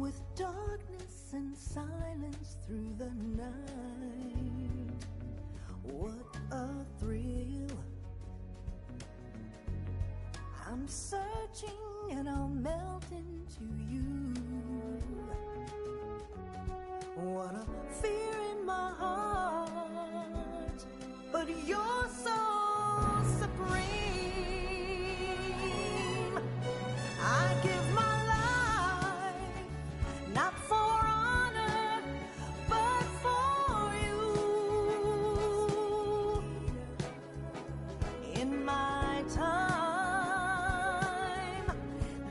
with darkness and silence through the night. What a thrill. I'm searching and I'll melt into you. What a fear in my heart, but you're so supreme. I give my life, not for honor, but for you. In my time,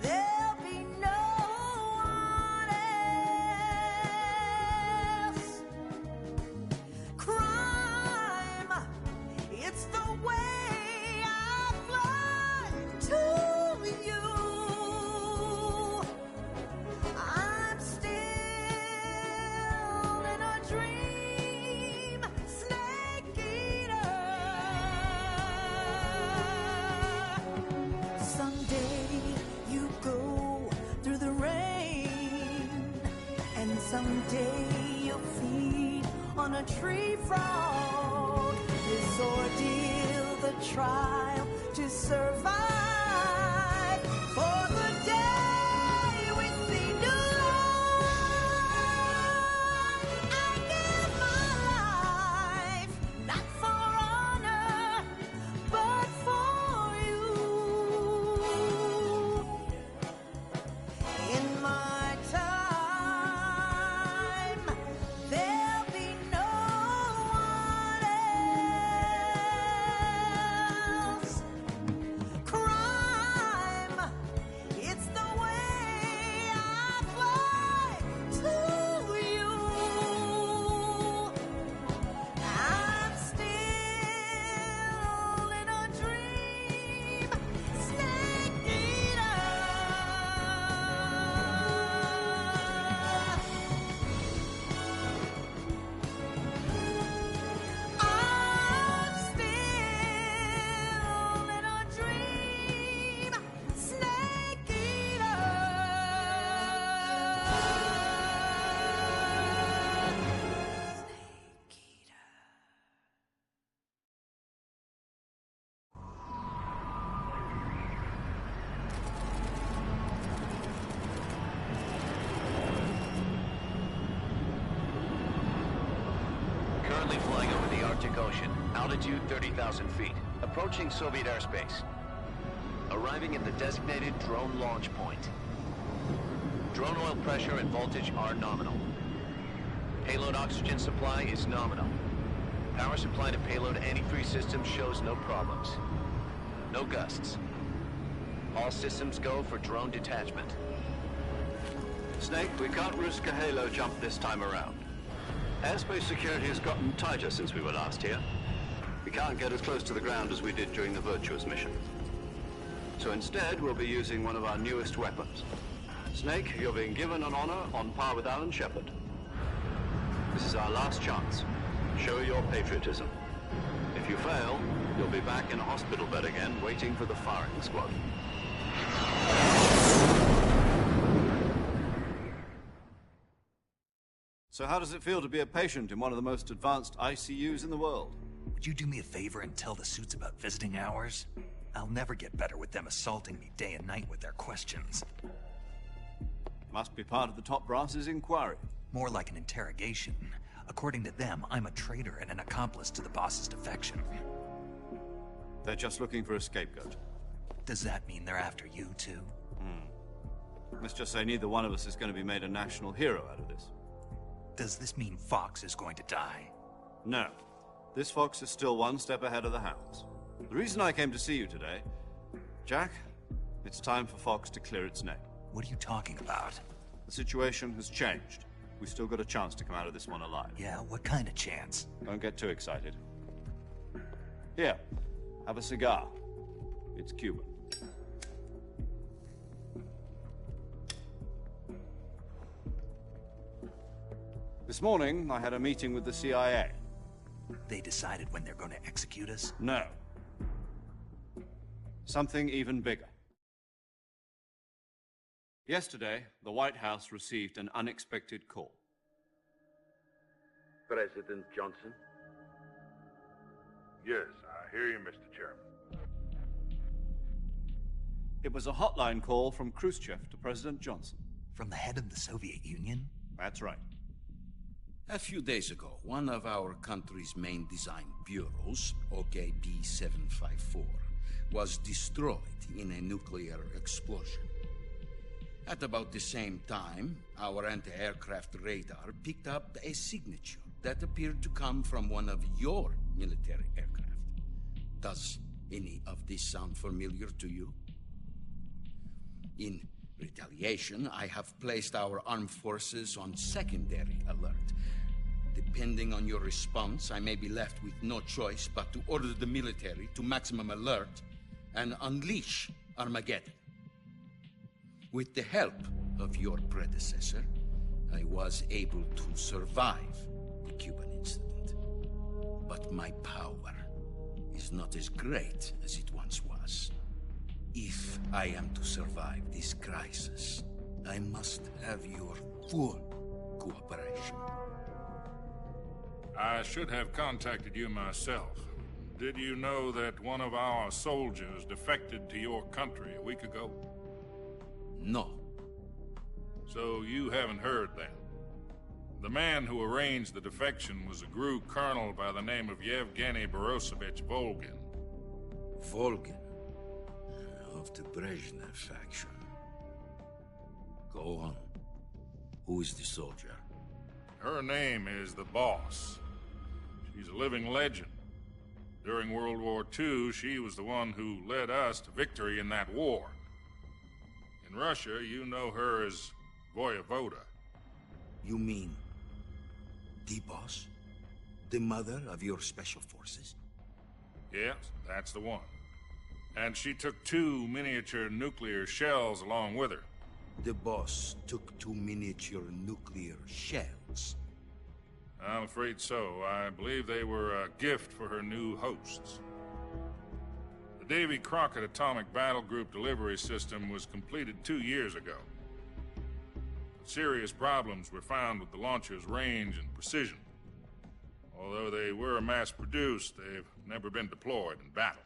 there'll be no one else. Crime, it's the way I fly to you. I'm still in a dream, snake eater. Someday you go through the rain, and someday you'll feed on a tree frog. This ordeal, the trial to survive for the day we see new life. I give my life, not for honor, but for you. In my time, there'll be no one else. Crime, it's the way I fly to you. I'm still in a dream, snake eater. I'm still in a dream, snake eater. Snake eater. Currently flying over the Arctic Ocean, altitude 30,000 feet, approaching Soviet airspace. Arriving at the designated drone launch point. Drone oil pressure and voltage are nominal. Payload oxygen supply is nominal. Power supply to payload antifreeze systems shows no problems. No gusts. All systems go for drone detachment. Snake, we can't risk a halo jump this time around. Airspace security has gotten tighter since we were last here. We can't get as close to the ground as we did during the Virtuous mission. So instead, we'll be using one of our newest weapons. Snake, you're being given an honor on par with Alan Shepard. This is our last chance. Show your patriotism. If you fail, you'll be back in a hospital bed again, waiting for the firing squad. So how does it feel to be a patient in one of the most advanced ICUs in the world? Would you do me a favor and tell the suits about visiting hours? I'll never get better with them assaulting me day and night with their questions. Must be part of the top brass's inquiry. More like an interrogation. According to them, I'm a traitor and an accomplice to the boss's defection. They're just looking for a scapegoat. Does that mean they're after you, too? Let's just say neither one of us is going to be made a national hero out of this. Does this mean Fox is going to die? No. This fox is still one step ahead of the hounds. The reason I came to see you today, Jack, it's time for Fox to clear its name. What are you talking about? The situation has changed. We still got a chance to come out of this one alive. Yeah, what kind of chance? Don't get too excited. Here, have a cigar. It's Cuban. This morning, I had a meeting with the CIA. They decided when they're going to execute us? No. Something even bigger. Yesterday, the White House received an unexpected call. President Johnson? Yes, I hear you, Mr. Chairman. It was a hotline call from Khrushchev to President Johnson. From the head of the Soviet Union? That's right. A few days ago, one of our country's main design bureaus, OKB 754, was destroyed in a nuclear explosion. At about the same time, our anti-aircraft radar picked up a signature that appeared to come from one of your military aircraft. Does any of this sound familiar to you? In retaliation, I have placed our armed forces on secondary alert. Depending on your response, I may be left with no choice but to order the military to maximum alert and unleash Armageddon. With the help of your predecessor, I was able to survive the Cuban incident. But my power is not as great as it once was. If I am to survive this crisis, I must have your full cooperation. I should have contacted you myself. Did you know that one of our soldiers defected to your country a week ago? No. So you haven't heard then. The man who arranged the defection was a GRU colonel by the name of Yevgeny Borosovich Volgin. Volgin? Of the Brezhnev faction. Go on. Who is the soldier? Her name is the Boss. She's a living legend. During World War II, she was the one who led us to victory in that war. In Russia, you know her as Voyevoda. You mean the Boss? The mother of your special forces? Yes, that's the one. And she took 2 miniature nuclear shells along with her. The Boss took 2 miniature nuclear shells. I'm afraid so. I believe they were a gift for her new hosts. The Davy Crockett Atomic Battle Group delivery system was completed 2 years ago. Serious problems were found with the launcher's range and precision. Although they were mass-produced, they've never been deployed in battle.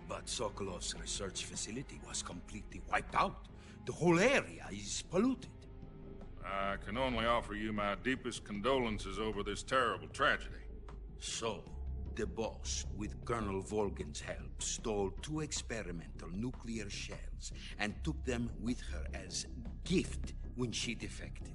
But Sokolov's research facility was completely wiped out. The whole area is polluted. I can only offer you my deepest condolences over this terrible tragedy. So, the Boss, with Colonel Volgin's help, stole 2 experimental nuclear shells and took them with her as gift when she defected.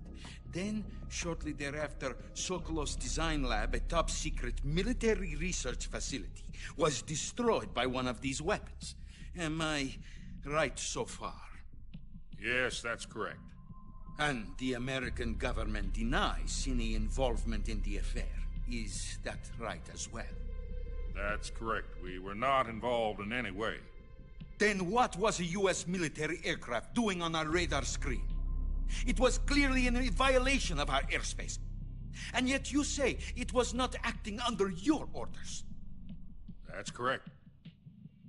Then, shortly thereafter, Sokolov's design lab, a top-secret military research facility, was destroyed by one of these weapons. Am I right so far? Yes, that's correct. And the American government denies any involvement in the affair. Is that right as well? That's correct. We were not involved in any way. Then what was a U.S. military aircraft doing on our radar screen? It was clearly in violation of our airspace. And yet you say it was not acting under your orders. That's correct.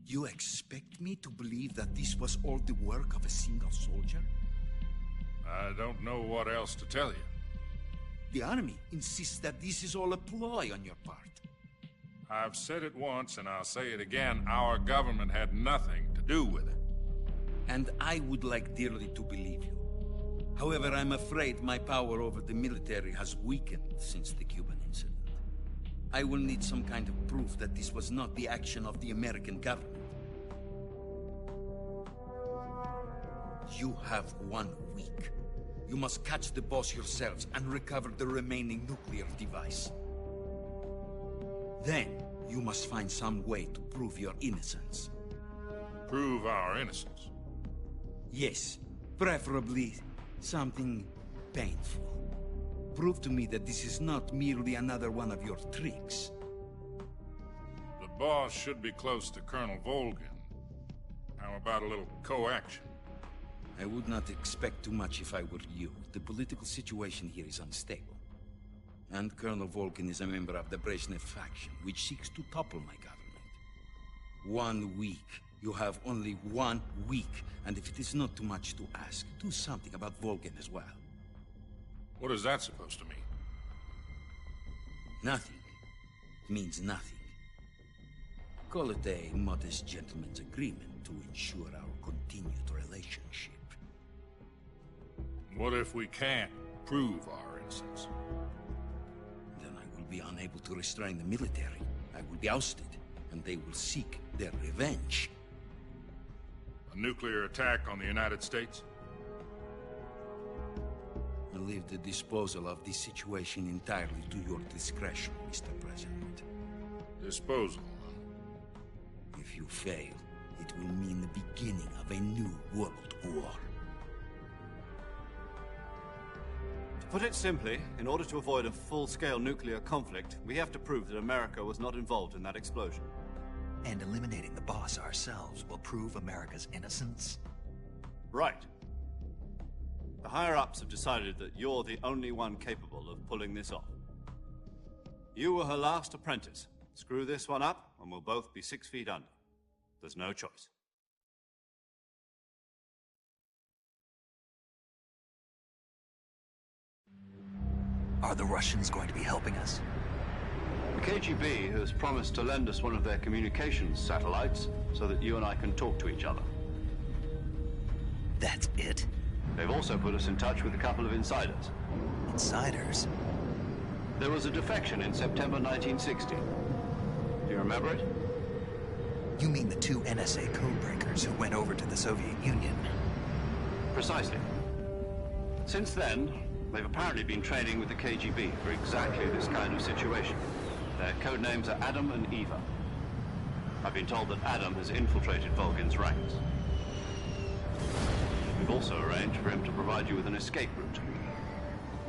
You expect me to believe that this was all the work of a single soldier? I don't know what else to tell you. The Army insists that this is all a ploy on your part. I've said it once, and I'll say it again. Our government had nothing to do with it. And I would like dearly to believe you. However, I'm afraid my power over the military has weakened since the Cuban incident. I will need some kind of proof that this was not the action of the American government. You have 1 week. You must catch the Boss yourselves and recover the remaining nuclear device. Then, you must find some way to prove your innocence. Prove our innocence? Yes, preferably something painful. Prove to me that this is not merely another one of your tricks. The Boss should be close to Colonel Volgin. How about a little co-action? I would not expect too much if I were you. The political situation here is unstable. And Colonel Volgin is a member of the Brezhnev faction, which seeks to topple my government. 1 week. You have only 1 week, And if it is not too much to ask, do something about Volgin as well. What is that supposed to mean? Nothing. It means nothing. Call it a modest gentleman's agreement to ensure our continued relationship. What if we can't prove our innocence? Then I will be unable to restrain the military. I will be ousted, and they will seek their revenge. A nuclear attack on the United States? I leave the disposal of this situation entirely to your discretion, Mr. President. Disposal? If you fail, it will mean the beginning of a new world war. To put it simply, in order to avoid a full-scale nuclear conflict, we have to prove that America was not involved in that explosion. And eliminating the boss ourselves will prove America's innocence? Right. The higher-ups have decided that you're the only one capable of pulling this off. You were her last apprentice. Screw this one up, and we'll both be 6 feet under. There's no choice. Are the Russians going to be helping us? The KGB has promised to lend us one of their communications satellites so that you and I can talk to each other. That's it? They've also put us in touch with a couple of insiders. Insiders? There was a defection in September 1960. Do you remember it? You mean the 2 NSA codebreakers who went over to the Soviet Union? Precisely. Since then, they've apparently been training with the KGB for exactly this kind of situation. Their code names are Adam and Eva. I've been told that Adam has infiltrated Volgin's ranks. We've also arranged for him to provide you with an escape route.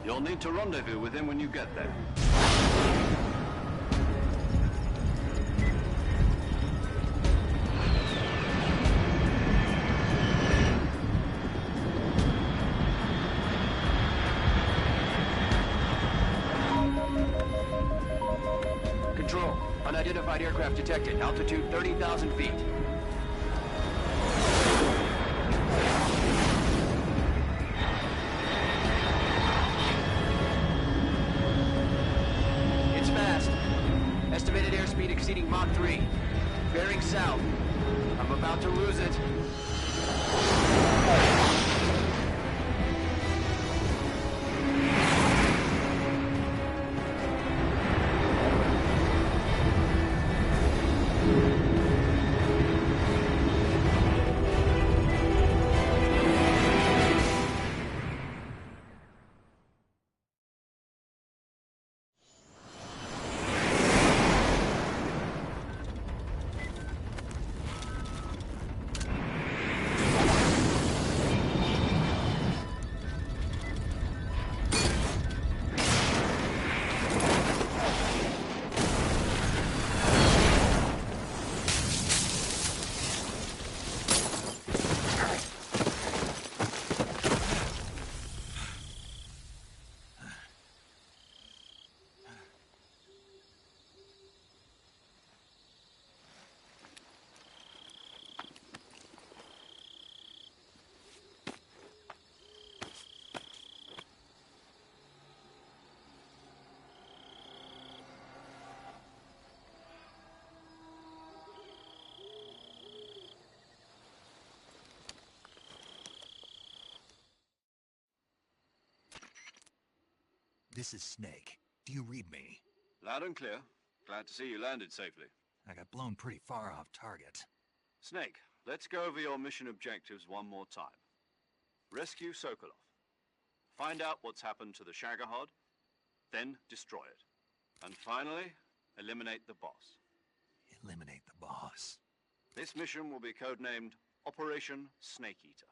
You'll need to rendezvous with him when you get there. Control. Unidentified aircraft detected. Altitude 30,000 feet. It's fast. Estimated airspeed exceeding Mach 3. Bearing south. I'm about to lose it. This is Snake. Do you read me? Loud and clear. Glad to see you landed safely. I got blown pretty far off target. Snake, let's go over your mission objectives one more time. Rescue Sokolov. Find out what's happened to the Shagohod, then destroy it. And finally, eliminate the boss. Eliminate the boss. This mission will be codenamed Operation Snake Eater.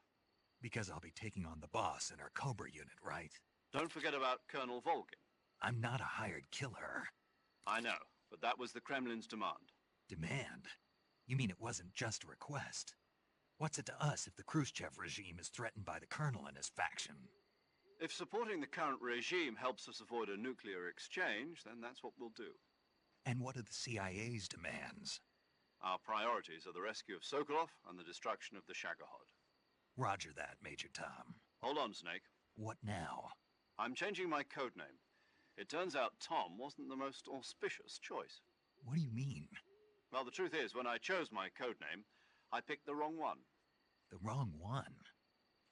Because I'll be taking on the boss in our Cobra unit, right? Don't forget about Colonel Volgin. I'm not a hired killer. I know, but that was the Kremlin's demand. Demand? You mean it wasn't just a request? What's it to us if the Khrushchev regime is threatened by the Colonel and his faction? If supporting the current regime helps us avoid a nuclear exchange, then that's what we'll do. And what are the CIA's demands? Our priorities are the rescue of Sokolov and the destruction of the Shagohod. Roger that, Major Tom. Hold on, Snake. What now? I'm changing my code name. It turns out Tom wasn't the most auspicious choice. What do you mean? Well, the truth is, when I chose my code name, I picked the wrong one. The wrong one?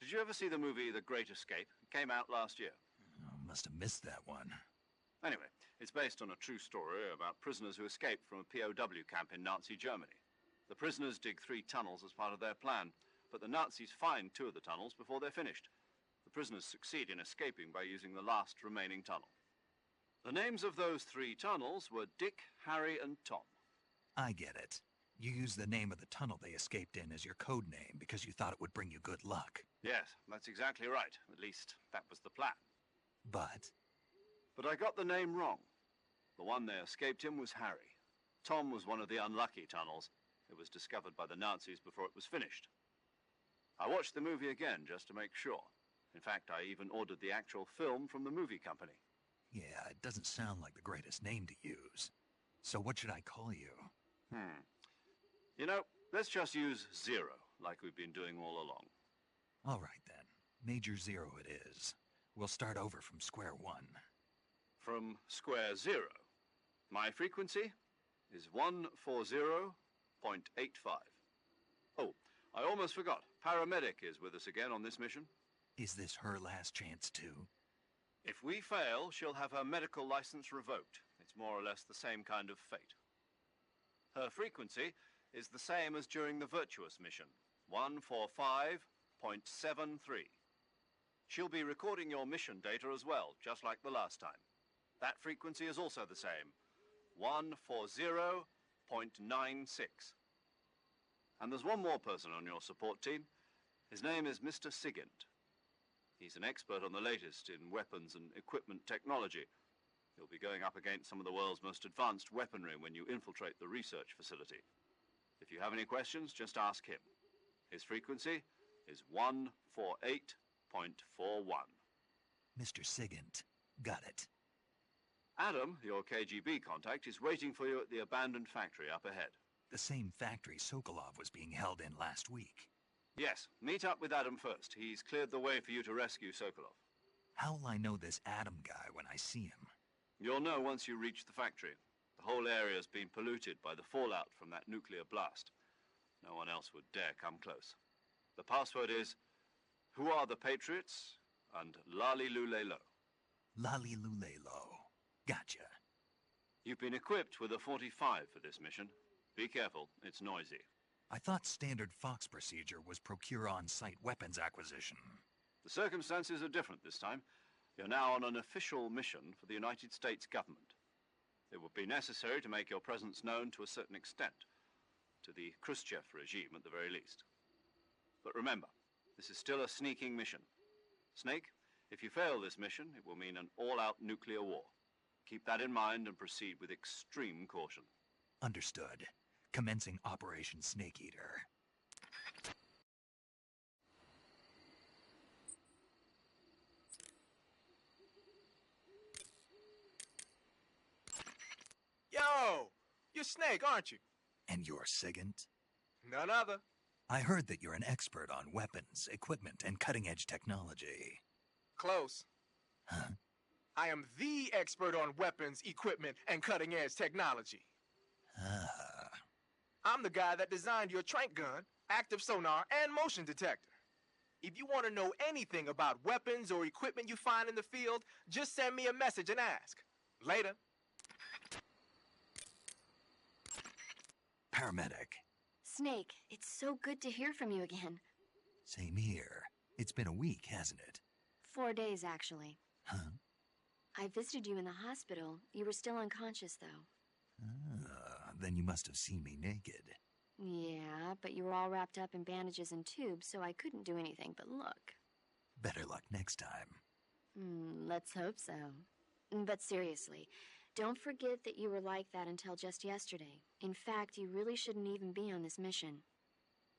Did you ever see the movie The Great Escape? It came out last year. Oh, must have missed that one. Anyway, it's based on a true story about prisoners who escaped from a POW camp in Nazi Germany. The prisoners dig 3 tunnels as part of their plan, but the Nazis find 2 of the tunnels before they're finished. The prisoners succeed in escaping by using the last remaining tunnel. The names of those 3 tunnels were Dick, Harry, and Tom. I get it. You used the name of the tunnel they escaped in as your code name because you thought it would bring you good luck. Yes, that's exactly right. At least, that was the plan. But I got the name wrong. The one they escaped in was Harry. Tom was one of the unlucky tunnels. It was discovered by the Nazis before it was finished. I watched the movie again just to make sure. In fact, I even ordered the actual film from the movie company. yeah, it doesn't sound like the greatest name to use. So what should I call you? You know, let's just use Zero, like we've been doing all along. All right then. Major Zero it is. We'll start over from square one. From square 0. My frequency is 140.85. Oh, I almost forgot. Paramedic is with us again on this mission. Is this her last chance too? If we fail, she'll have her medical license revoked. It's more or less the same kind of fate. Her frequency is the same as during the Virtuous mission, 145.73. She'll be recording your mission data as well, just like the last time. That frequency is also the same, 140.96. And there's one more person on your support team. His name is Mr. Sigint. He's an expert on the latest in weapons and equipment technology. He'll be going up against some of the world's most advanced weaponry when you infiltrate the research facility. If you have any questions, just ask him. His frequency is 148.41. Mr. Sigint. Got it. Adam, your KGB contact, is waiting for you at the abandoned factory up ahead. The same factory Sokolov was being held in last week. Yes, meet up with Adam first. He's cleared the way for you to rescue Sokolov. How will I know this Adam guy when I see him? You'll know once you reach the factory. The whole area's been polluted by the fallout from that nuclear blast. No one else would dare come close. The password is, "Who are the Patriots?" and Lali Lulelo. Lali Lulelo. Gotcha. You've been equipped with a 45 for this mission. Be careful, it's noisy. I thought standard Fox procedure was procure on-site weapons acquisition. The circumstances are different this time. You're now on an official mission for the United States government. It would be necessary to make your presence known to a certain extent, to the Khrushchev regime at the very least. But remember, this is still a sneaking mission. Snake, if you fail this mission, it will mean an all-out nuclear war. Keep that in mind and proceed with extreme caution. Understood. Commencing Operation Snake Eater. Yo! You're Snake, aren't you? And you're Sigint? None other. I heard that you're an expert on weapons, equipment, and cutting-edge technology. Close. Huh? I am the expert on weapons, equipment, and cutting-edge technology. Ah. I'm the guy that designed your trank gun, active sonar, and motion detector. If you want to know anything about weapons or equipment you find in the field, just send me a message and ask. Later. Paramedic. Snake, it's so good to hear from you again. Same here. It's been a week, hasn't it? 4 days, actually. Huh? I visited you in the hospital. You were still unconscious, though. Then you must have seen me naked. Yeah, but you were all wrapped up in bandages and tubes, so I couldn't do anything but look. Better luck next time. Let's hope so. But seriously, don't forget that you were like that until just yesterday. In fact, you really shouldn't even be on this mission.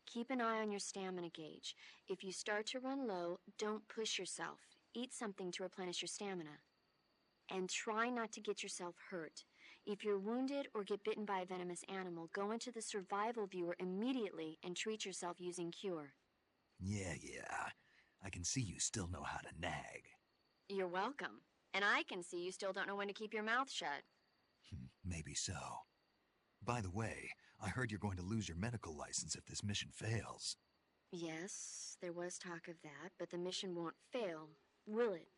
Keep an eye on your stamina gauge. If you start to run low, don't push yourself. Eat something to replenish your stamina. And try not to get yourself hurt. If you're wounded or get bitten by a venomous animal, go into the survival viewer immediately and treat yourself using Cure. Yeah. I can see you still know how to nag. You're welcome. And I can see you still don't know when to keep your mouth shut. Maybe so. By the way, I heard you're going to lose your medical license if this mission fails. Yes, there was talk of that, but the mission won't fail, will it?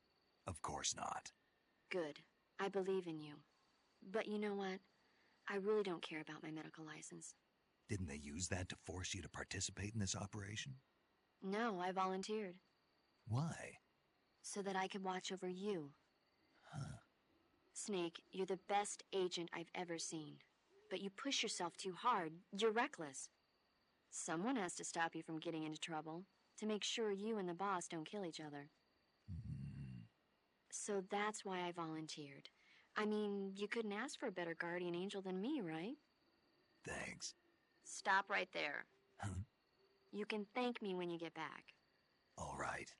Of course not. Good. I believe in you. But you know what? I really don't care about my medical license. Didn't they use that to force you to participate in this operation? No, I volunteered. Why? So that I could watch over you. Huh. Snake, you're the best agent I've ever seen. But you push yourself too hard. You're reckless. Someone has to stop you from getting into trouble, to make sure you and the boss don't kill each other. So that's why I volunteered. I mean, you couldn't ask for a better guardian angel than me, right? Thanks. Stop right there. Huh? You can thank me when you get back. All right.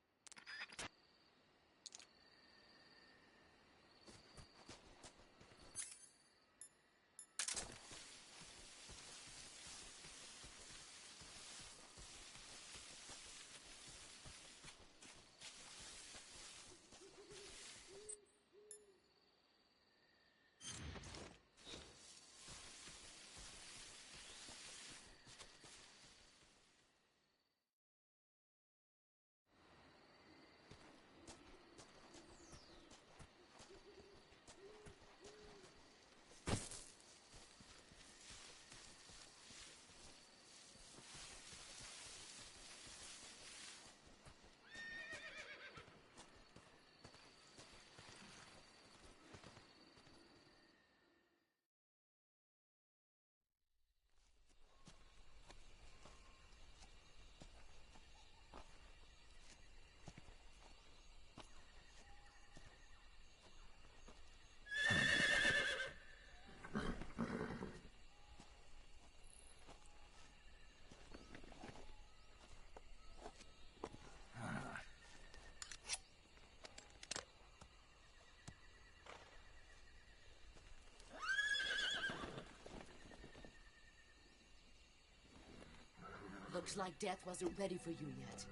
Looks like death wasn't ready for you yet.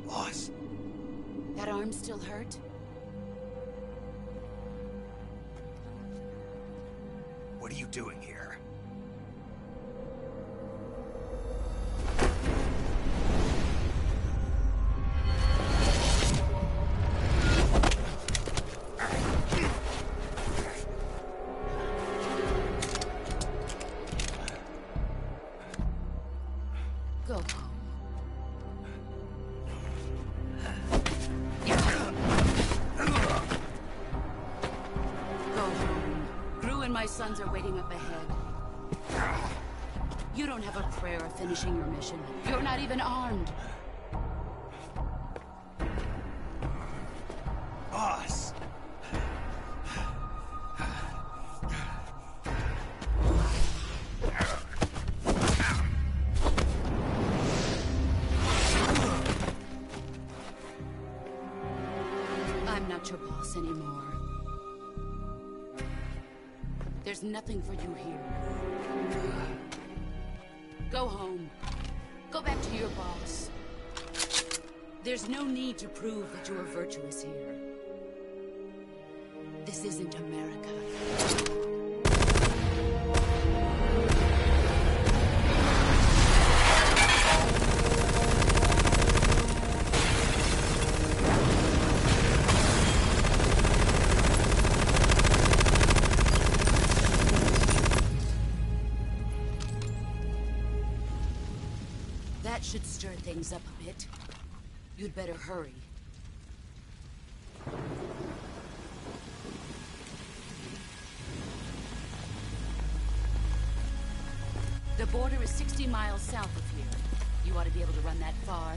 Boss. That arm still hurt? What are you doing here? Go home. Go home. Gru and my sons are waiting up ahead. You don't have a prayer of finishing your mission. You're not even armed. Boss! I'm not your boss anymore. There's nothing for you here. Go home. Go back to your boss. There's no need to prove that you are virtuous here. This isn't America. That should stir things up a bit. You'd better hurry. The border is 60 miles south of here. You ought to be able to run that far.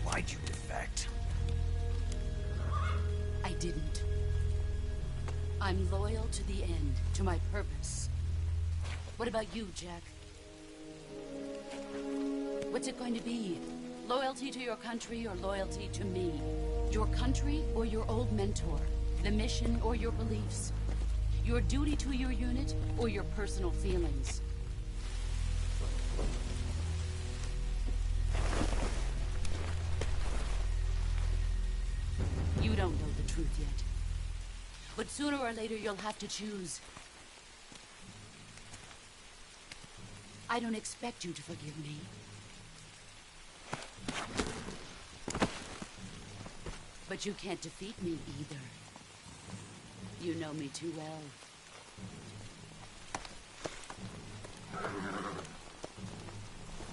Why'd you defect? I didn't. I'm loyal to the end, to my purpose. What about you, Jack? What's it going to be? Loyalty to your country or loyalty to me? Your country or your old mentor? The mission or your beliefs? Your duty to your unit or your personal feelings? You don't know the truth yet. But sooner or later you'll have to choose. I don't expect you to forgive me. But you can't defeat me either. You know me too well.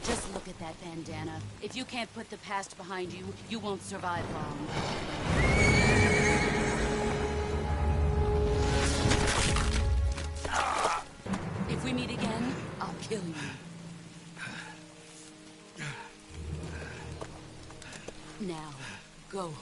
Just look at that bandana. If you can't put the past behind you, you won't survive long. If we meet again, I'll kill you. Now, go home.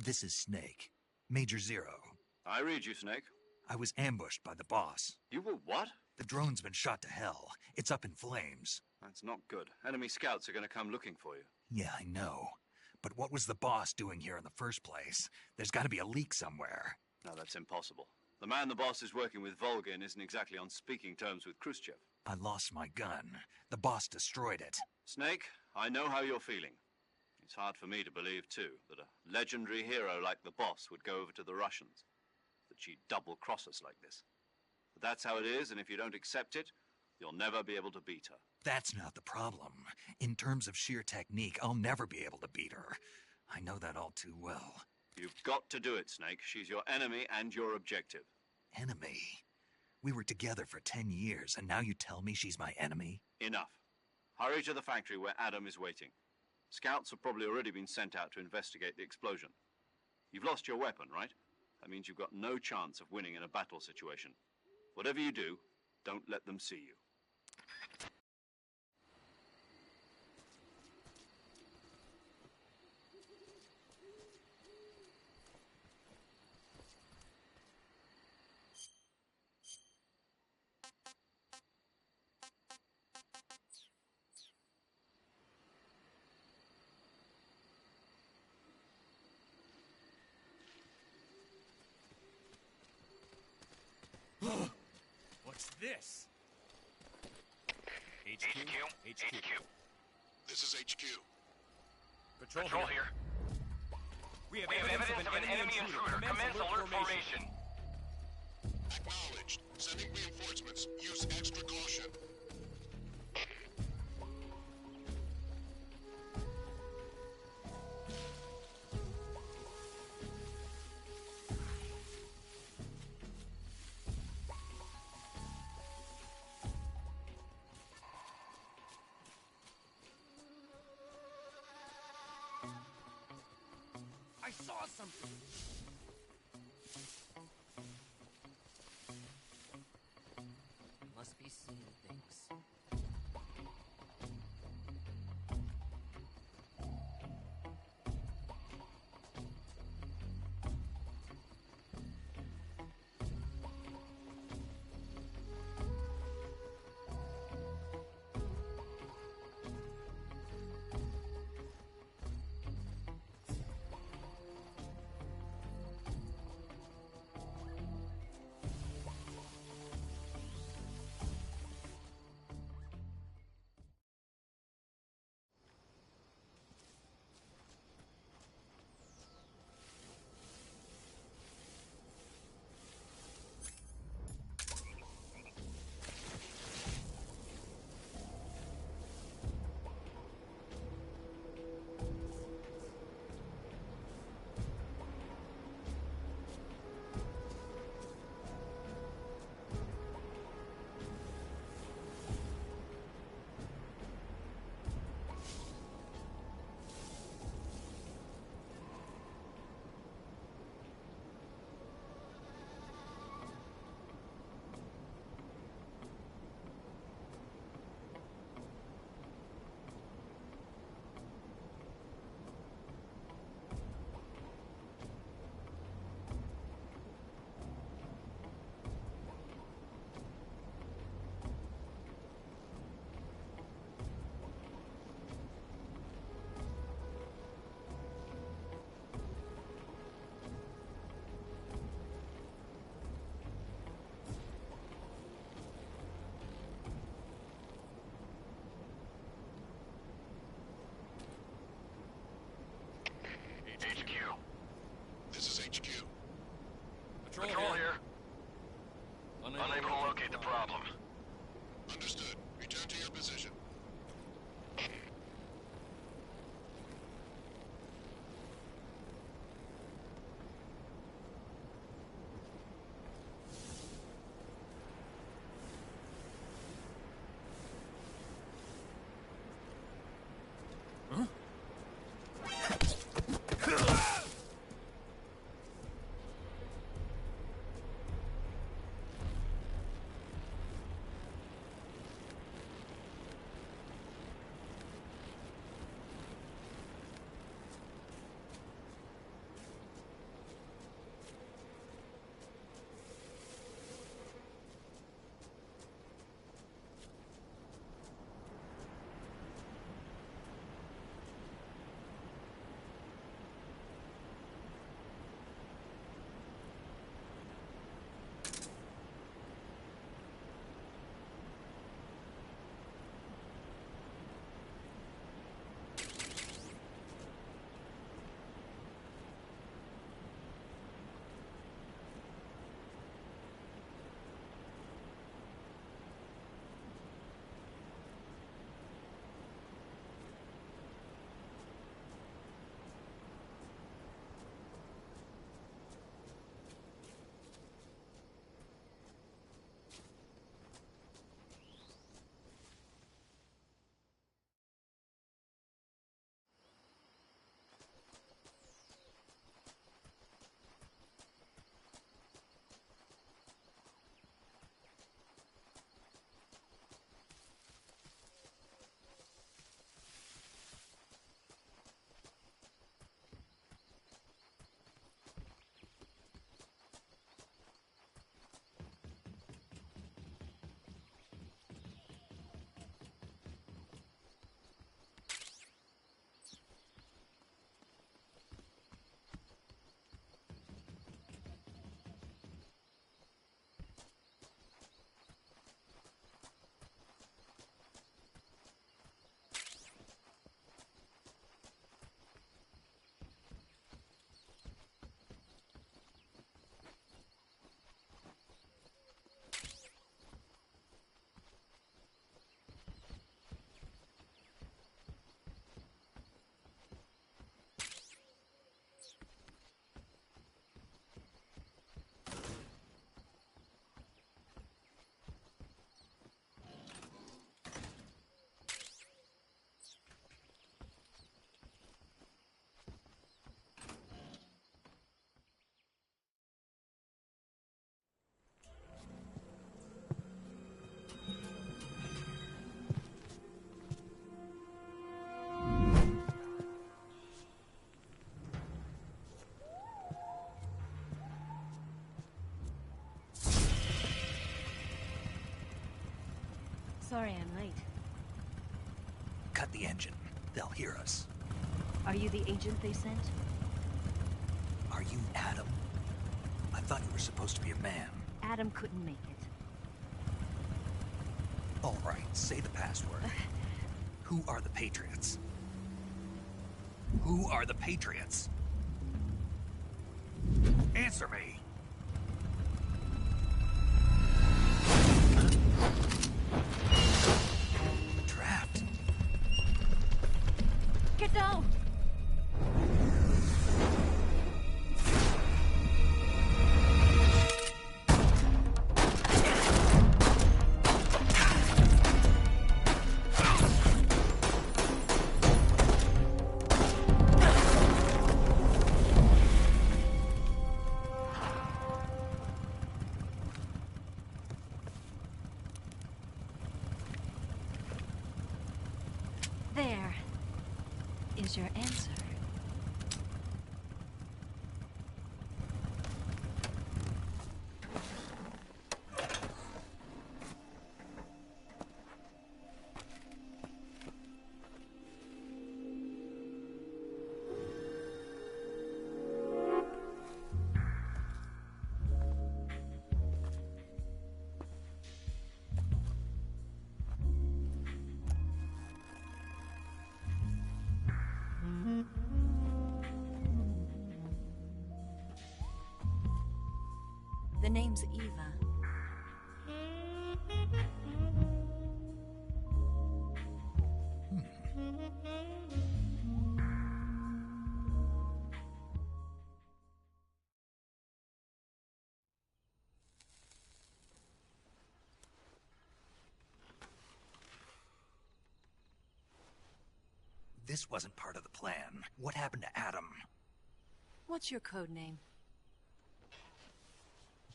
This is Snake. Major Zero. I read you, Snake. I was ambushed by the boss. You were what? The drone's been shot to hell. It's up in flames. That's not good. Enemy scouts are going to come looking for you. Yeah, I know. But what was the boss doing here in the first place? There's got to be a leak somewhere. No, that's impossible. The man the boss is working with, Volgin, isn't exactly on speaking terms with Khrushchev. I lost my gun. The boss destroyed it. Snake, I know how you're feeling. It's hard for me to believe, too, that a legendary hero like the boss would go over to the Russians. That she'd double-cross us like this. But that's how it is, and if you don't accept it, you'll never be able to beat her. That's not the problem. In terms of sheer technique, I'll never be able to beat her. I know that all too well. You've got to do it, Snake. She's your enemy and your objective. Enemy? We were together for 10 years, and now you tell me she's my enemy? Enough. Hurry to the factory where Adam is waiting. Scouts have probably already been sent out to investigate the explosion. You've lost your weapon, right? That means you've got no chance of winning in a battle situation. Whatever you do, don't let them see you. What's this? HQ? This is HQ. Patrol here. We have evidence of an enemy intruder. Commence alert formation. Acknowledged. Sending reinforcements. Use extra caution. I saw something. Must be seeing things. Sorry I'm late. Cut the engine. They'll hear us. Are you the agent they sent? Are you Adam? I thought you were supposed to be a man. Adam couldn't make it. All right, say the password. Who are the Patriots? Who are the Patriots? Answer me! Trapped. Get down! There is your answer. The name's Eva. This wasn't part of the plan. What happened to Adam? What's your code name?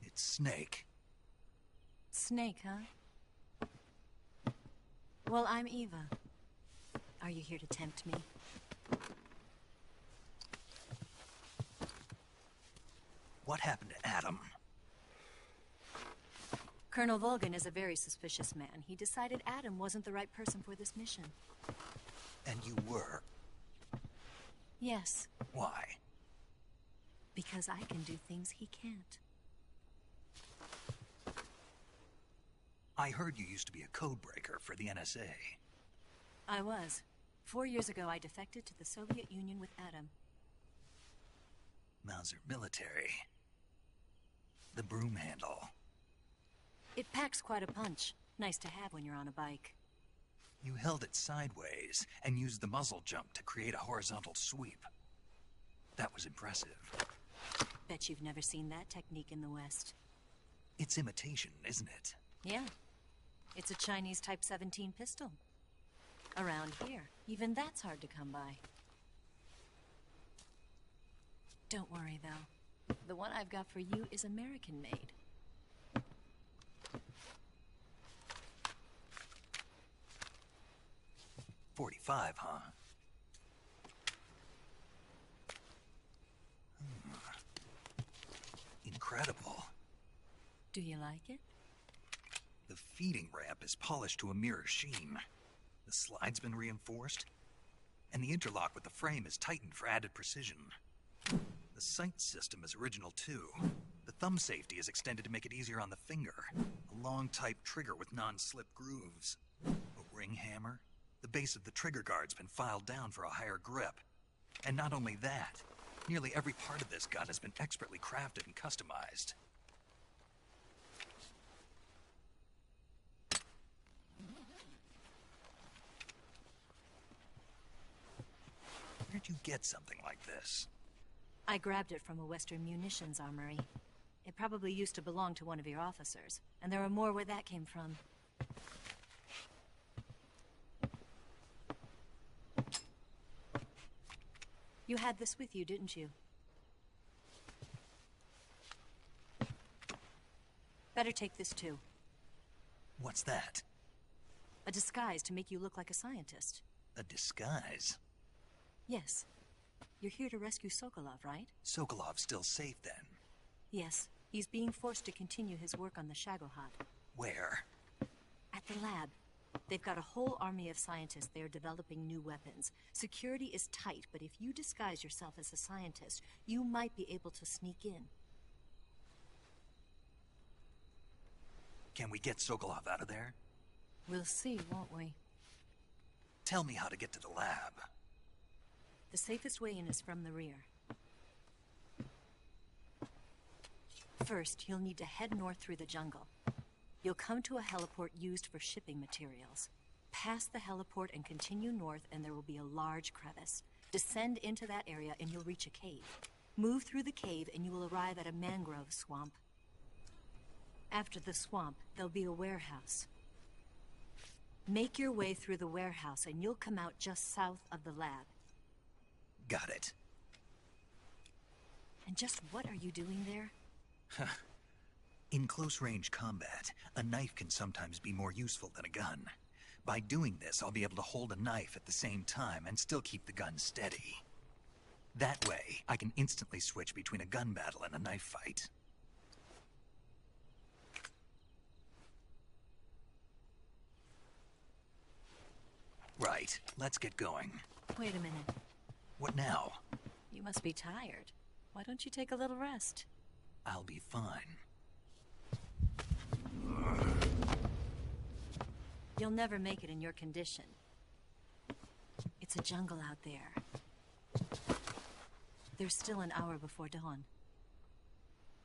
It's Snake. Snake, huh? Well, I'm Eva. Are you here to tempt me? What happened to Adam? Colonel Volgan is a very suspicious man. He decided Adam wasn't the right person for this mission. And you were? Yes. Why? Because I can do things he can't. I heard you used to be a codebreaker for the NSA. I was. 4 years ago, I defected to the Soviet Union with Adam. Mauser military. The broom handle. It packs quite a punch. Nice to have when you're on a bike. You held it sideways and used the muzzle jump to create a horizontal sweep. That was impressive. Bet you've never seen that technique in the West. It's imitation, isn't it? Yeah. It's a Chinese Type 17 pistol. Around here, even that's hard to come by. Don't worry, though. The one I've got for you is American-made. .45, huh? Incredible. Do you like it? The feeding ramp is polished to a mirror sheen. The slide's been reinforced, and the interlock with the frame is tightened for added precision. The sight system is original too. The thumb safety is extended to make it easier on the finger. A long type trigger with non-slip grooves. A ring hammer. The base of the trigger guard's been filed down for a higher grip. And not only that, nearly every part of this gun has been expertly crafted and customized. Where'd you get something like this? I grabbed it from a Western munitions armory. It probably used to belong to one of your officers, and there are more where that came from. You had this with you, didn't you? Better take this too. What's that? A disguise to make you look like a scientist. A disguise? Yes. You're here to rescue Sokolov, right? Sokolov's still safe then? Yes. He's being forced to continue his work on the Shagohod. Where? At the lab. They've got a whole army of scientists there developing new weapons. Security is tight, but if you disguise yourself as a scientist, you might be able to sneak in. Can we get Sokolov out of there? We'll see, won't we? Tell me how to get to the lab. The safest way in is from the rear. First, you'll need to head north through the jungle. You'll come to a heliport used for shipping materials. Pass the heliport and continue north, and there will be a large crevice. Descend into that area and you'll reach a cave. Move through the cave and you will arrive at a mangrove swamp. After the swamp, there'll be a warehouse. Make your way through the warehouse and you'll come out just south of the lab. Got it. And just what are you doing there? In close-range combat, a knife can sometimes be more useful than a gun. By doing this, I'll be able to hold a knife at the same time and still keep the gun steady. That way, I can instantly switch between a gun battle and a knife fight. Right, let's get going. Wait a minute. What now? You must be tired. Why don't you take a little rest? I'll be fine. You'll never make it in your condition. It's a jungle out there. There's still an hour before dawn.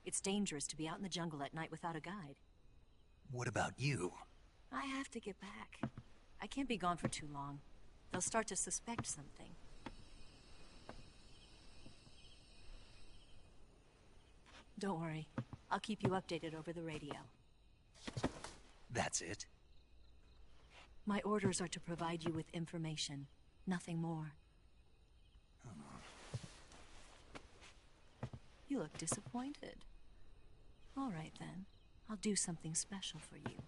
It's dangerous to be out in the jungle at night without a guide. What about you? I have to get back. I can't be gone for too long. They'll start to suspect something. Don't worry. I'll keep you updated over the radio. That's it? My orders are to provide you with information. Nothing more. You look disappointed. All right, then. I'll do something special for you.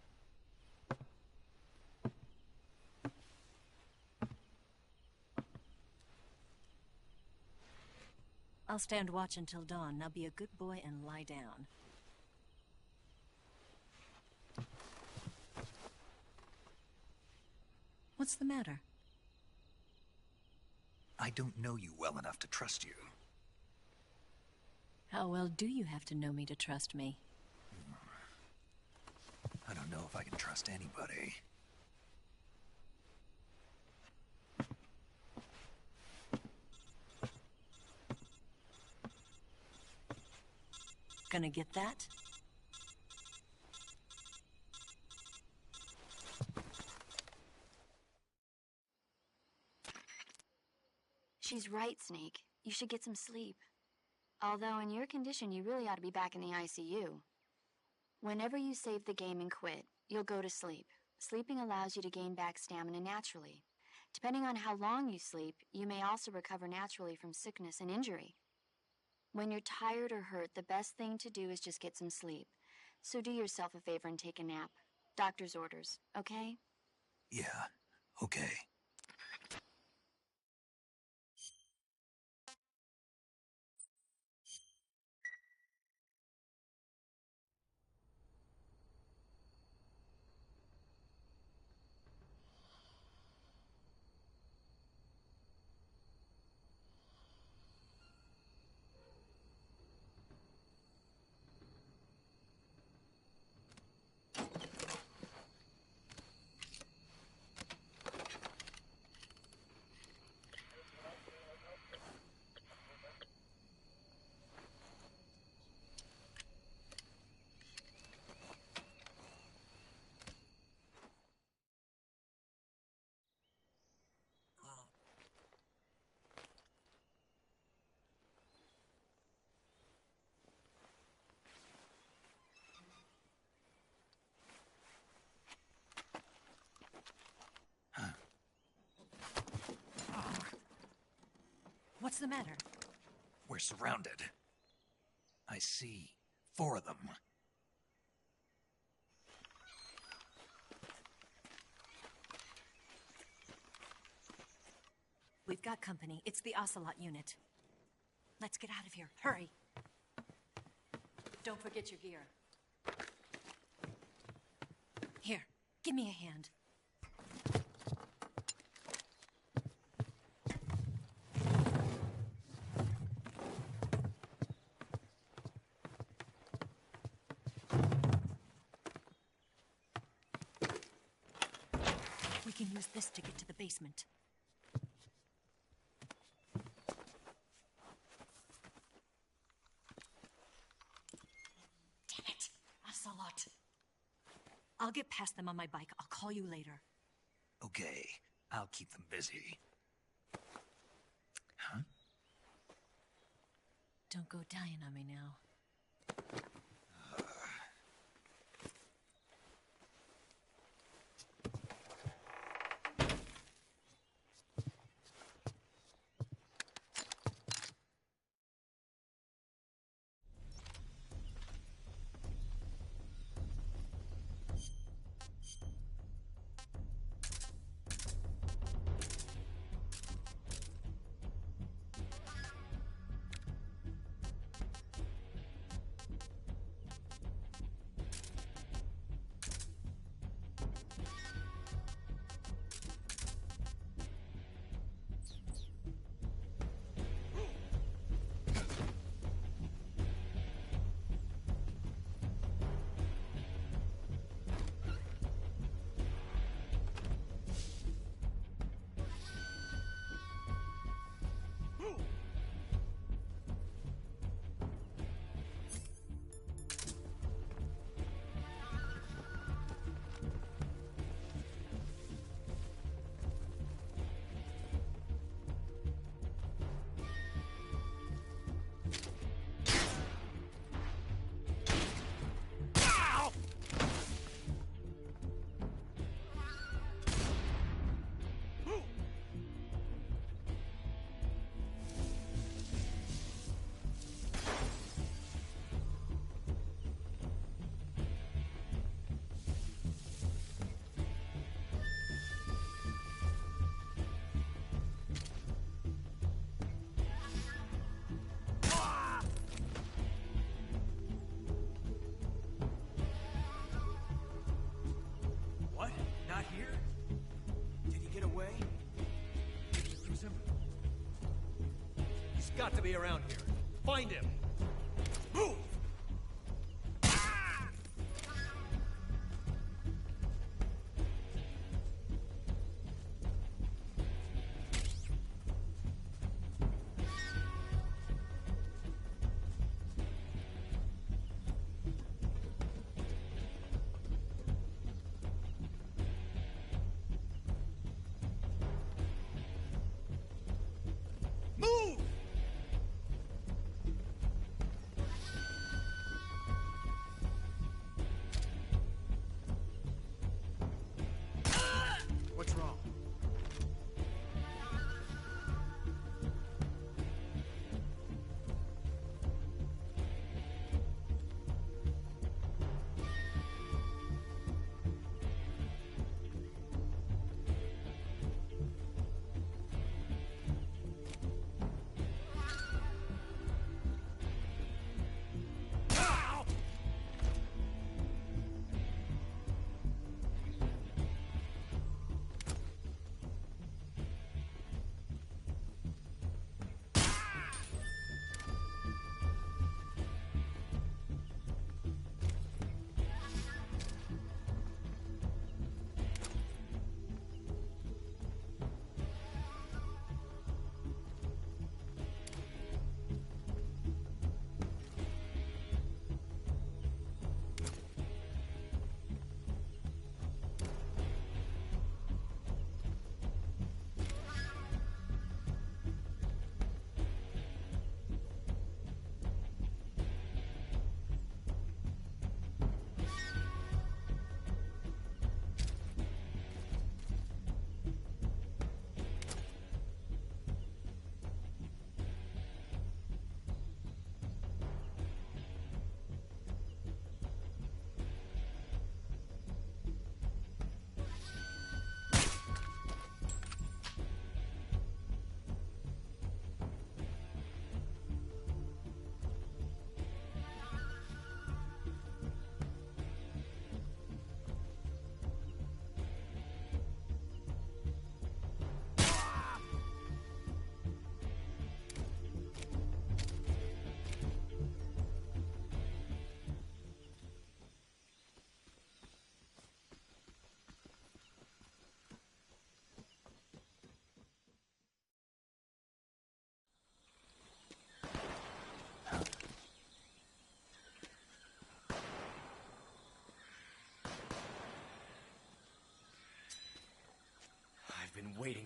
I'll stand watch until dawn. Now be a good boy and lie down. What's the matter? I don't know you well enough to trust you. How well do you have to know me to trust me? I don't know if I can trust anybody. Gonna get that? She's right, Snake. You should get some sleep. Although in your condition, you really ought to be back in the ICU. Whenever you save the game and quit, you'll go to sleep. Sleeping allows you to gain back stamina naturally. Depending on how long you sleep, you may also recover naturally from sickness and injury. When you're tired or hurt, the best thing to do is just get some sleep. So do yourself a favor and take a nap. Doctor's orders, okay? Yeah, okay. What's the matter? We're surrounded. I see 4 of them. We've got company. It's the Ocelot unit. Let's get out of here. Hurry. Don't forget your gear. Here, give me a hand. as this to get to the basement. Damn it! Ocelot! I'll get past them on my bike. I'll call you later. Okay, I'll keep them busy. Huh? Don't go dying on me now. Not here? Did he get away? Did you lose him? He's got to be around here. Find him! Move!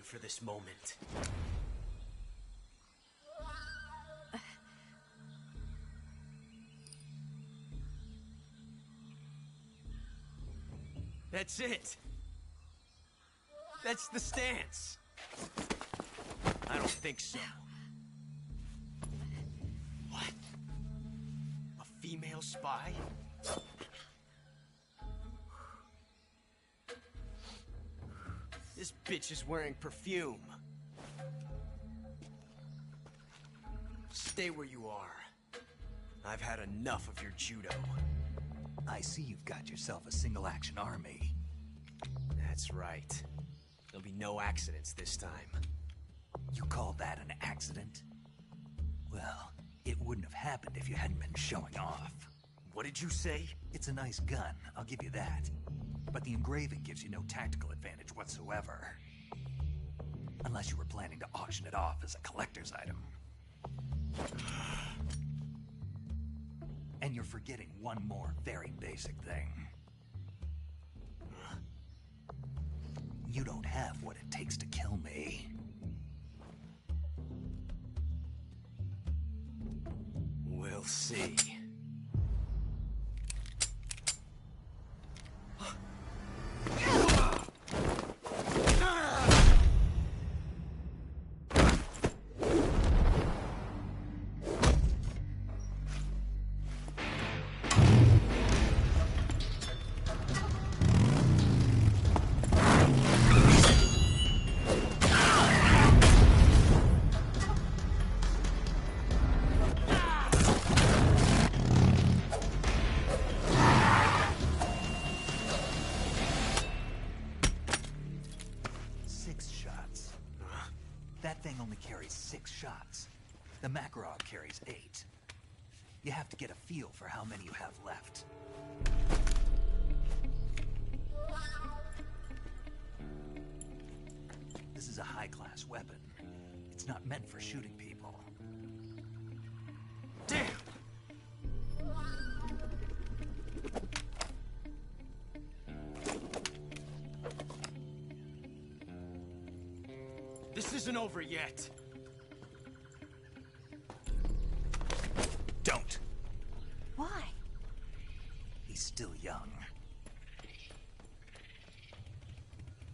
for this moment. That's it. That's the stance. I don't think so. What? A female spy? This bitch is wearing perfume. Stay where you are. I've had enough of your judo. I see you've got yourself a single-action army. That's right. There'll be no accidents this time. You call that an accident? Well, it wouldn't have happened if you hadn't been showing off. What did you say? It's a nice gun, I'll give you that. But the engraving gives you no tactical advantage whatsoever. Unless you were planning to auction it off as a collector's item. And you're forgetting one more very basic thing. You don't have what it takes to kill me. We'll see. That thing only carries 6 shots. The Makarov carries 8. You have to get a feel for how many you have left. This is a high-class weapon. It's not meant for shooting people. Damn! This isn't over yet. Don't. Why? He's still young.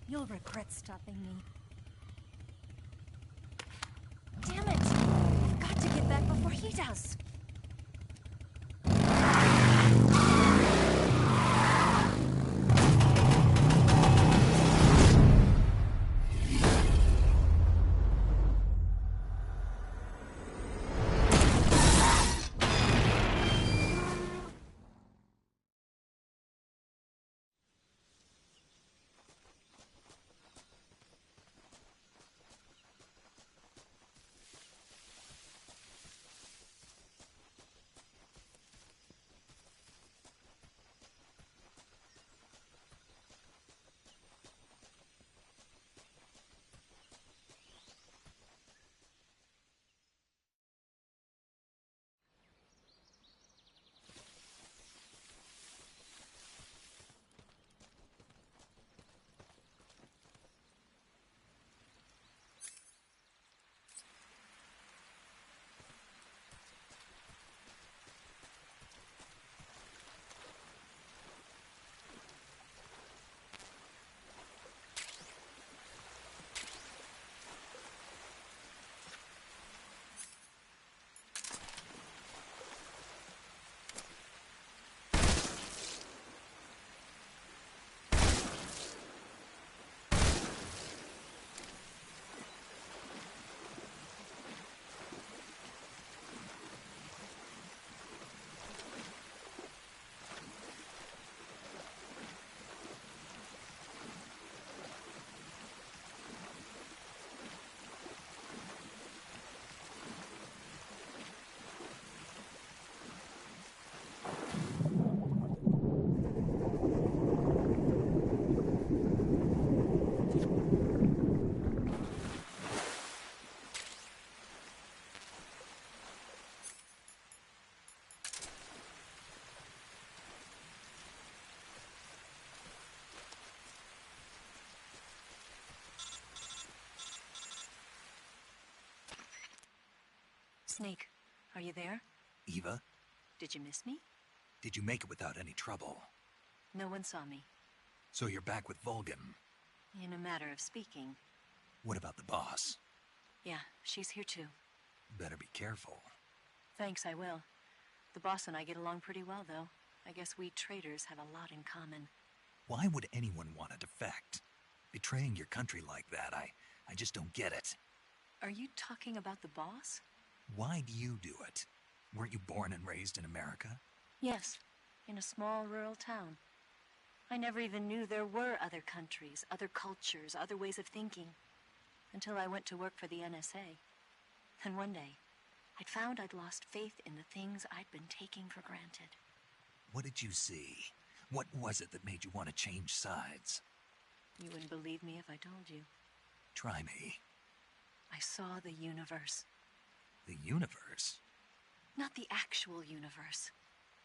You'll regret stopping me. Damn it! I've got to get back before he does. Snake, are you there? Eva, Did you miss me? did you make it without any trouble? No one saw me. So you're back with Vulcan. In a matter of speaking. What about the boss? Yeah, she's here too. Better be careful. Thanks, I will. The boss and I get along pretty well, though. I guess we traitors have a lot in common. Why would anyone want to defect? Betraying your country like that, I just don't get it. Are you talking about the boss? Why do you do it? Weren't you born and raised in America? Yes, in a small rural town. I never even knew there were other countries, other cultures, other ways of thinking. Until I went to work for the NSA. Then one day, I'd found I'd lost faith in the things I'd been taking for granted. What did you see? What was it that made you want to change sides? You wouldn't believe me if I told you. Try me. I saw the universe. The universe? Not the actual universe.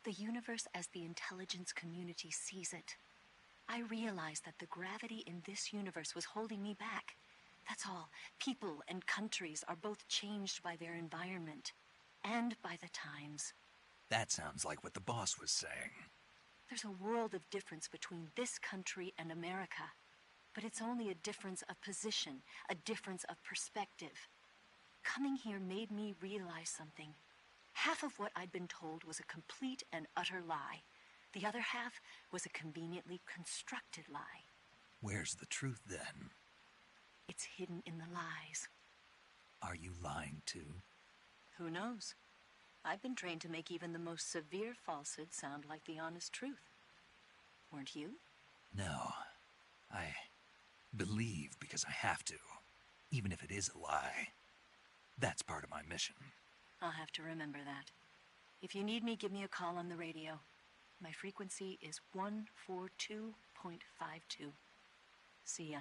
The universe as the intelligence community sees it. I realized that the gravity in this universe was holding me back. That's all. People and countries are both changed by their environment and by the times. That sounds like what the boss was saying. There's a world of difference between this country and America. But it's only a difference of position, a difference of perspective. Coming here made me realize something. Half of what I'd been told was a complete and utter lie. The other half was a conveniently constructed lie. Where's the truth, then? It's hidden in the lies. Are you lying, too? Who knows? I've been trained to make even the most severe falsehood sound like the honest truth. Weren't you? No. I believe because I have to, even if it is a lie. That's part of my mission. I'll have to remember that. If you need me, give me a call on the radio. My frequency is 142.52. See ya.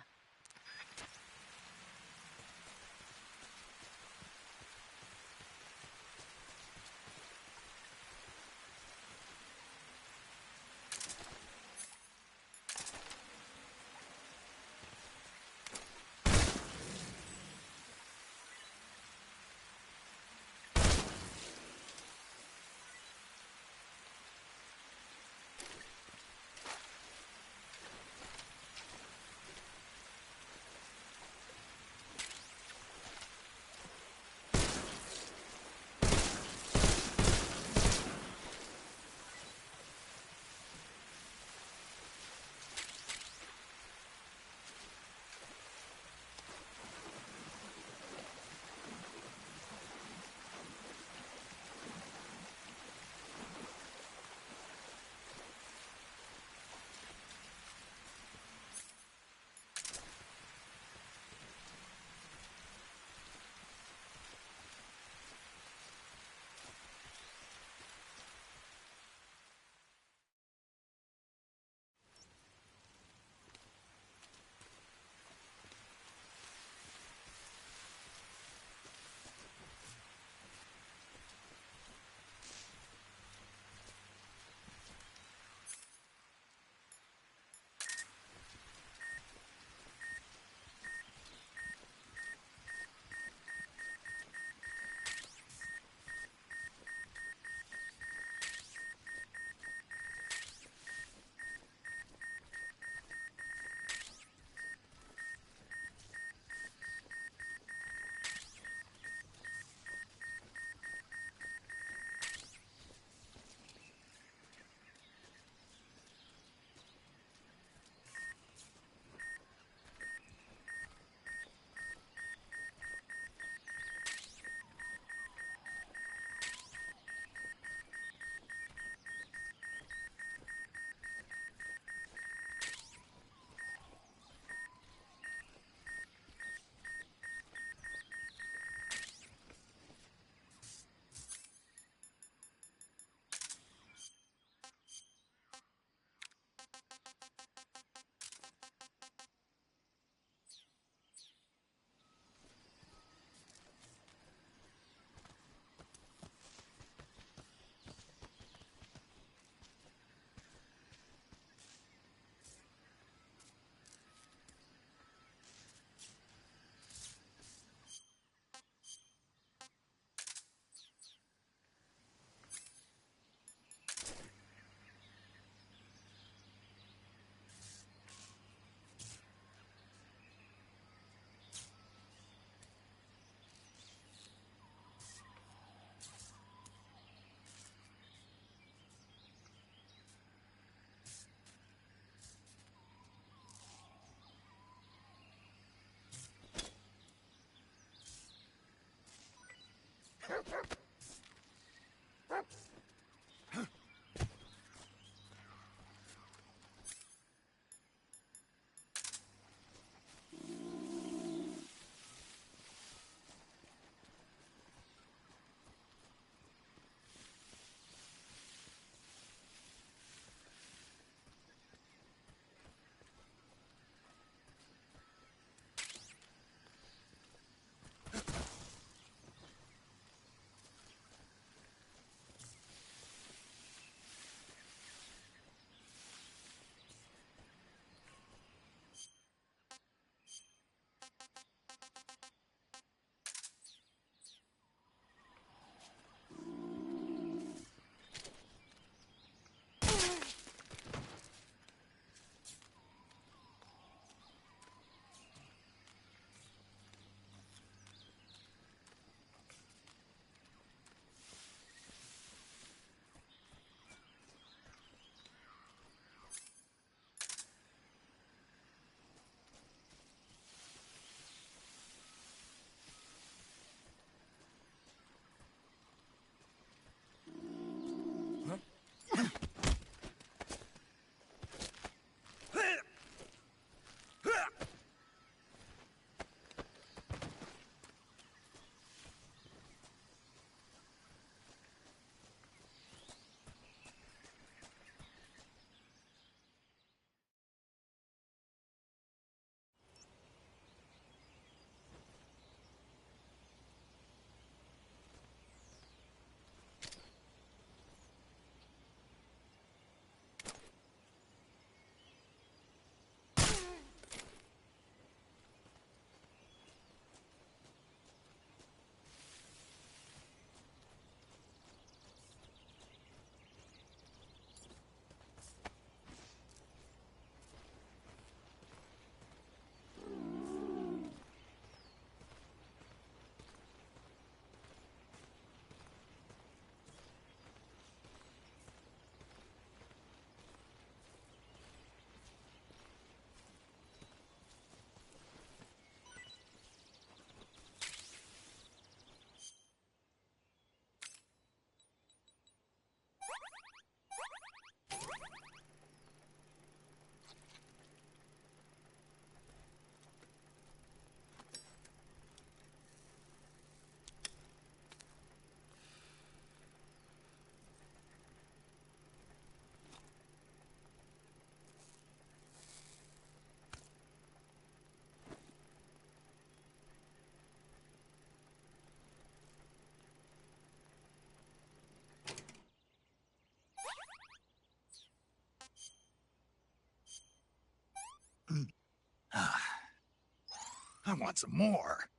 I want some more.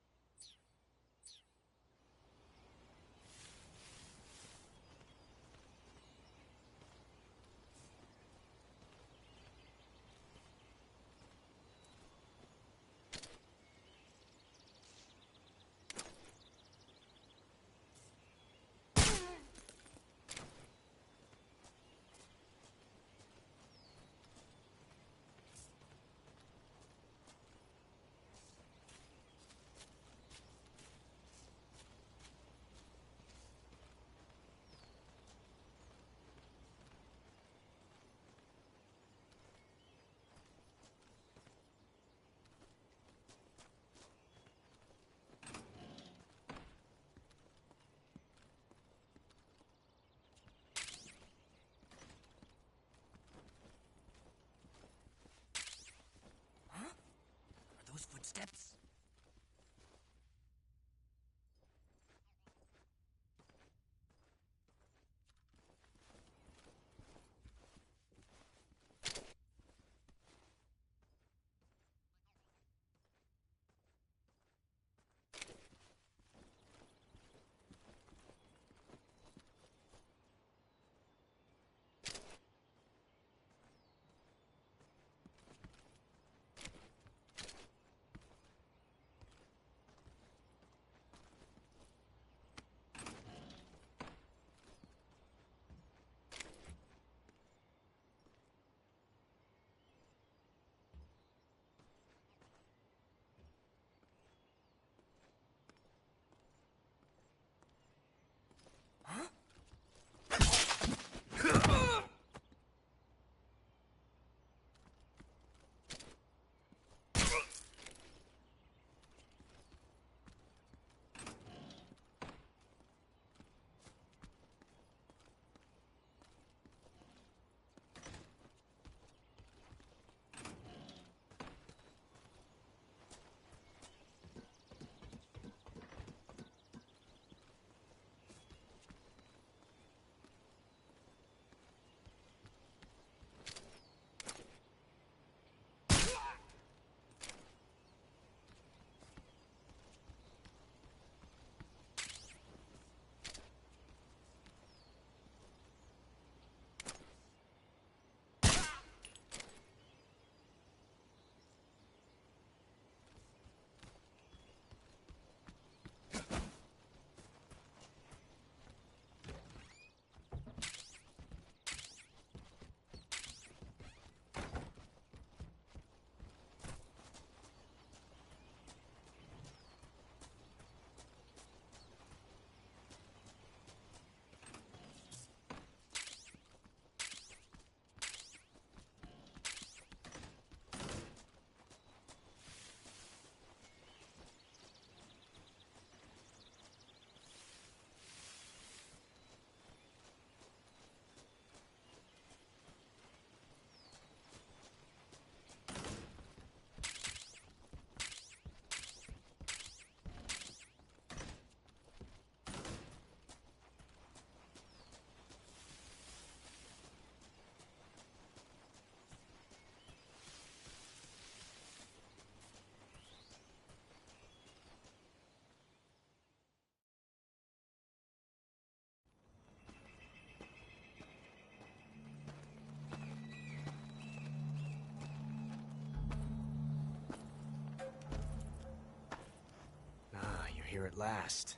here at last.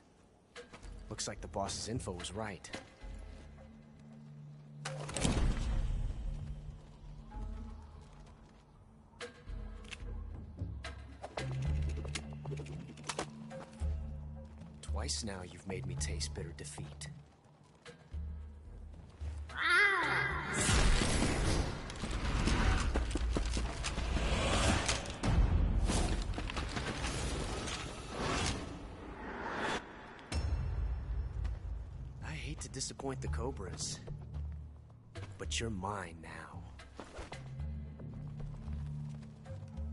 Looks like the boss's info was right. Twice now you've made me taste bitter defeat. I hate to disappoint the Cobras, but you're mine now.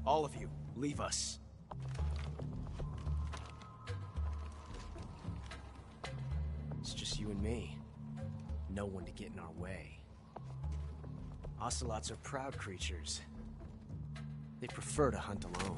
All of you, leave us. It's just you and me. No one to get in our way. Ocelots are proud creatures. They prefer to hunt alone.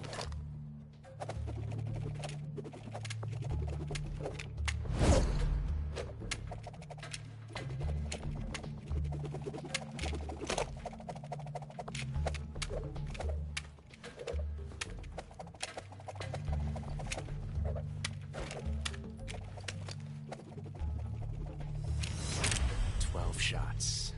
Shots.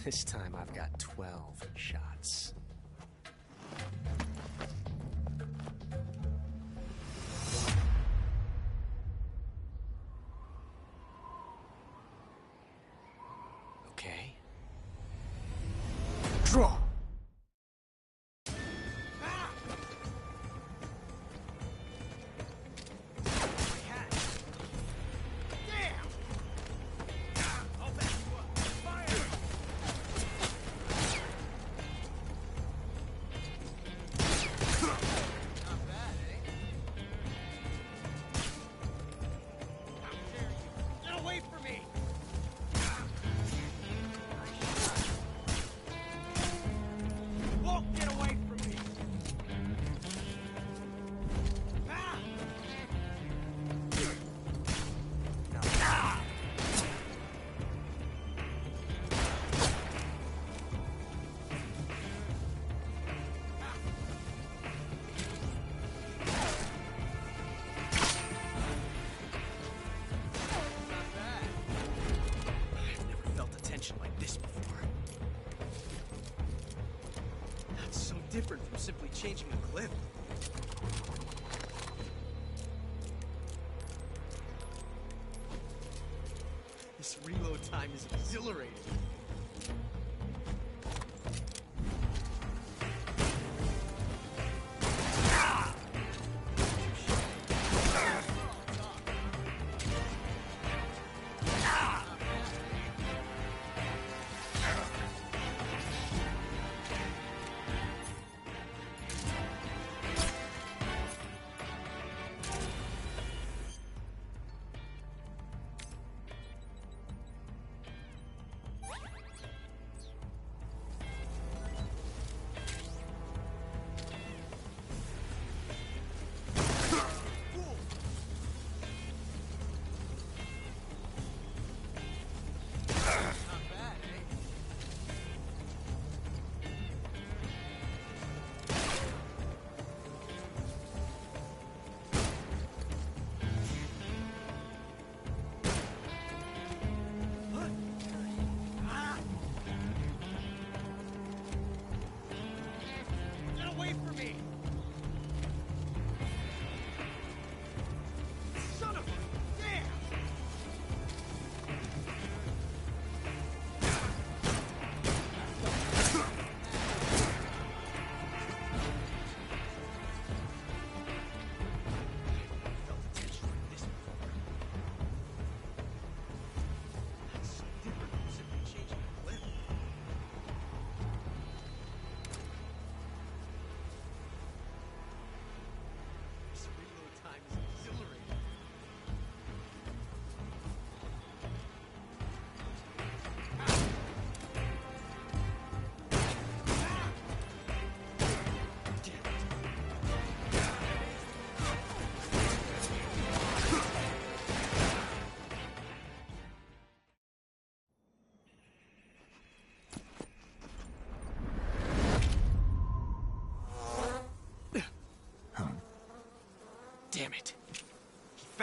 This time I've got 12 shots. Okay. Draw! Like this before. That's so different from simply changing a clip. This reload time is exhilarating.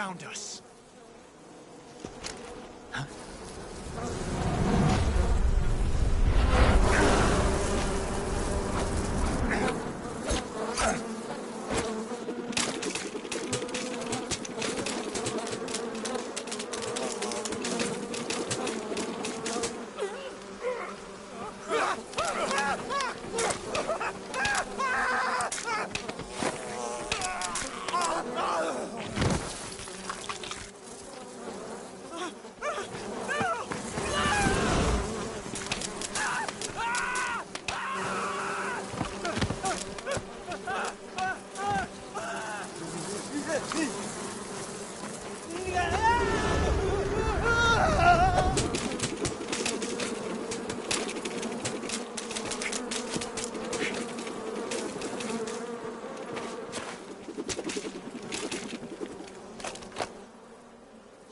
found us. Huh?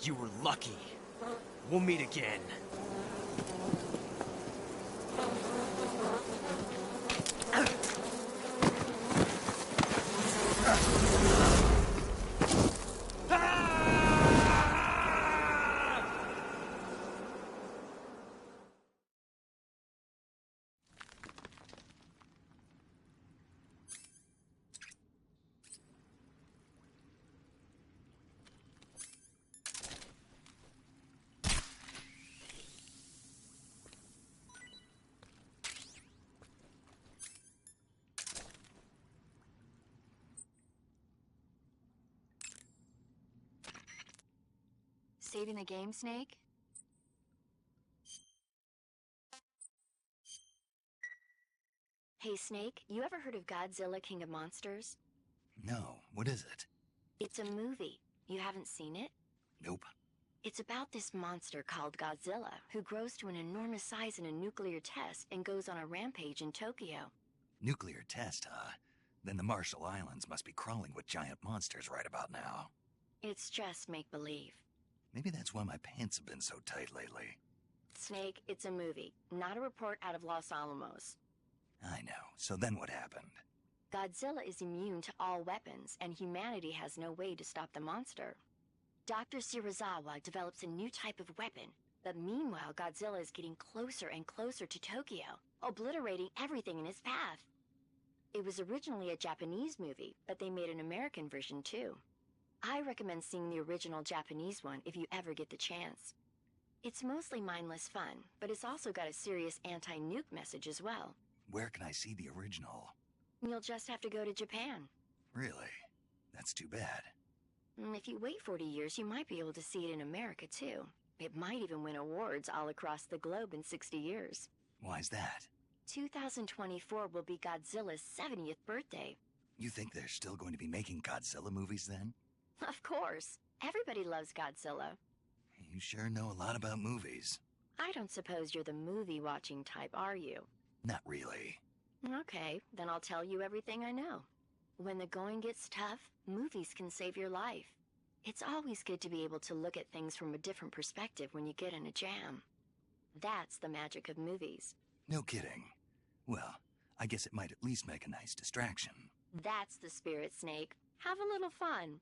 You were lucky. We'll meet again. Saving the game, Snake? Hey, Snake, you ever heard of Godzilla, King of Monsters? No, what is it? It's a movie. You haven't seen it? Nope. It's about this monster called Godzilla, who grows to an enormous size in a nuclear test and goes on a rampage in Tokyo. Nuclear test, huh? Then the Marshall Islands must be crawling with giant monsters right about now. It's just make-believe. Maybe that's why my pants have been so tight lately. Snake, it's a movie, not a report out of Los Alamos. I know. So then what happened? Godzilla is immune to all weapons, and humanity has no way to stop the monster. Dr. Shirazawa develops a new type of weapon, but meanwhile Godzilla is getting closer and closer to Tokyo, obliterating everything in his path. It was originally a Japanese movie, but they made an American version too. I recommend seeing the original Japanese one if you ever get the chance. It's mostly mindless fun, but it's also got a serious anti-nuke message as well. Where can I see the original? You'll just have to go to Japan. Really? That's too bad. If you wait 40 years, you might be able to see it in America too. It might even win awards all across the globe in 60 years. Why's that? 2024 will be Godzilla's 70th birthday. You think they're still going to be making Godzilla movies then? Of course. Everybody loves Godzilla. You sure know a lot about movies. I don't suppose you're the movie-watching type, are you? Not really. Okay, then I'll tell you everything I know. When the going gets tough, movies can save your life. It's always good to be able to look at things from a different perspective when you get in a jam. That's the magic of movies. No kidding. Well, I guess it might at least make a nice distraction. That's the spirit, Snake. Have a little fun.